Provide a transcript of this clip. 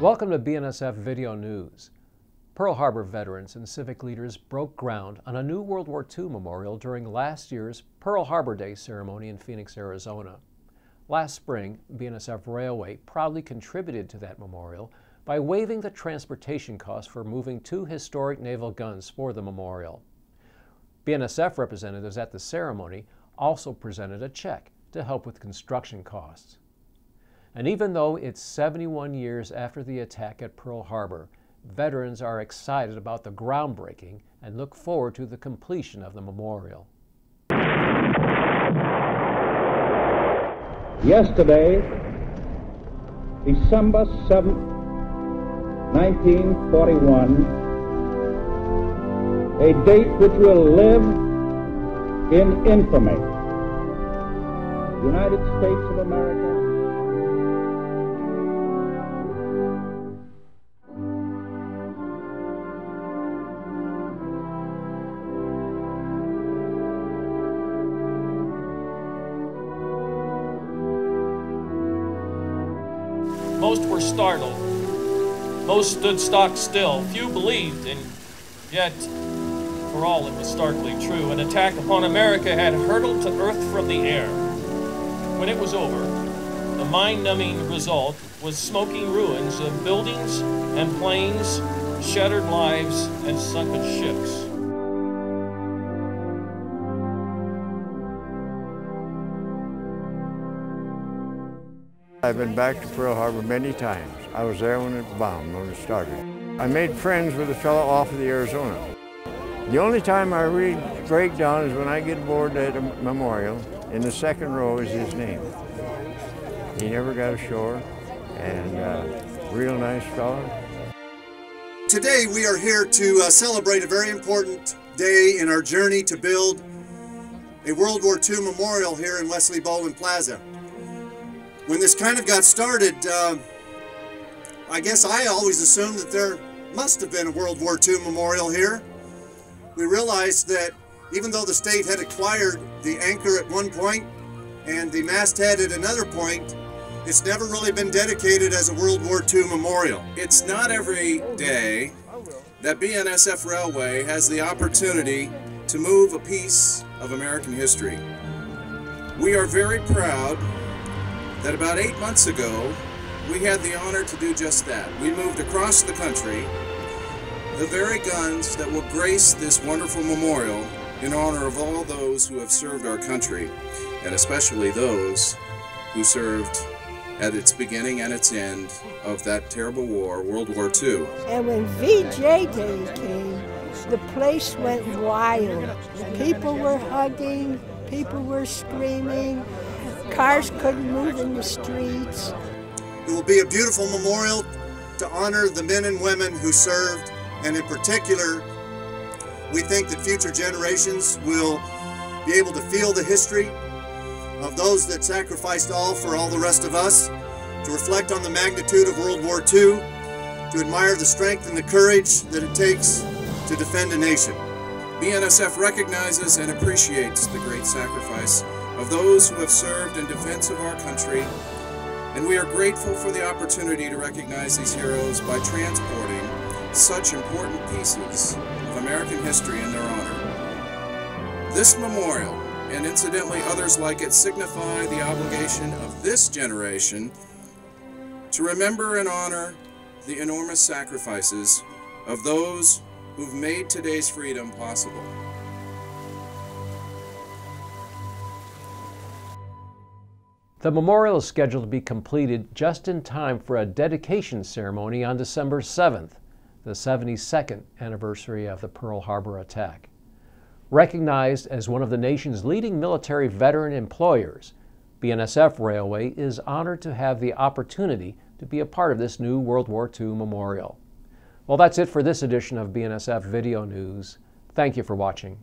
Welcome to BNSF Video News. Pearl Harbor veterans and civic leaders broke ground on a new World War II memorial during last year's Pearl Harbor Day ceremony in Phoenix, Arizona. Last spring, BNSF Railway proudly contributed to that memorial by waiving the transportation costs for moving 2 historic naval guns for the memorial. BNSF representatives at the ceremony also presented a check to help with construction costs. And even though it's 71 years after the attack at Pearl Harbor, veterans are excited about the groundbreaking and look forward to the completion of the memorial. Yesterday, December 7th, 1941, a date which will live in infamy. United States of America. Most were startled. Most stood stock still. Few believed, and yet, for all, it was starkly true. An attack upon America had hurtled to earth from the air. When it was over, the mind-numbing result was smoking ruins of buildings and planes, shattered lives, and sunken ships. I've been back to Pearl Harbor many times. I was there when it bombed, when it started. I made friends with a fellow off of the Arizona. The only time I really break down is when I get aboard at a memorial. In the second row is his name. He never got ashore, and real nice fellow. Today we are here to celebrate a very important day in our journey to build a World War II memorial here in Wesley Bowlin Plaza. When this kind of got started, I guess I always assumed that there must have been a World War II memorial here. We realized that even though the state had acquired the anchor at one point and the masthead at another point, it's never really been dedicated as a World War II memorial. It's not every day that BNSF Railway has the opportunity to move a piece of American history. We are very proud that about 8 months ago, we had the honor to do just that. We moved across the country the very guns that will grace this wonderful memorial in honor of all those who have served our country, and especially those who served at its beginning and its end of that terrible war, World War II. And when VJ Day came, the place went wild. People were hugging, people were screaming, cars couldn't move in the streets. It will be a beautiful memorial to honor the men and women who served, and in particular, we think that future generations will be able to feel the history of those that sacrificed all for all the rest of us, to reflect on the magnitude of World War II, to admire the strength and the courage that it takes to defend a nation. BNSF recognizes and appreciates the great sacrifice of those who have served in defense of our country, and we are grateful for the opportunity to recognize these heroes by transporting such important pieces of American history in their honor. This memorial, and incidentally others like it, signify the obligation of this generation to remember and honor the enormous sacrifices of those who've made today's freedom possible. The memorial is scheduled to be completed just in time for a dedication ceremony on December 7th, the 72nd anniversary of the Pearl Harbor attack. Recognized as one of the nation's leading military veteran employers, BNSF Railway is honored to have the opportunity to be a part of this new World War II memorial. Well, that's it for this edition of BNSF Video News. Thank you for watching.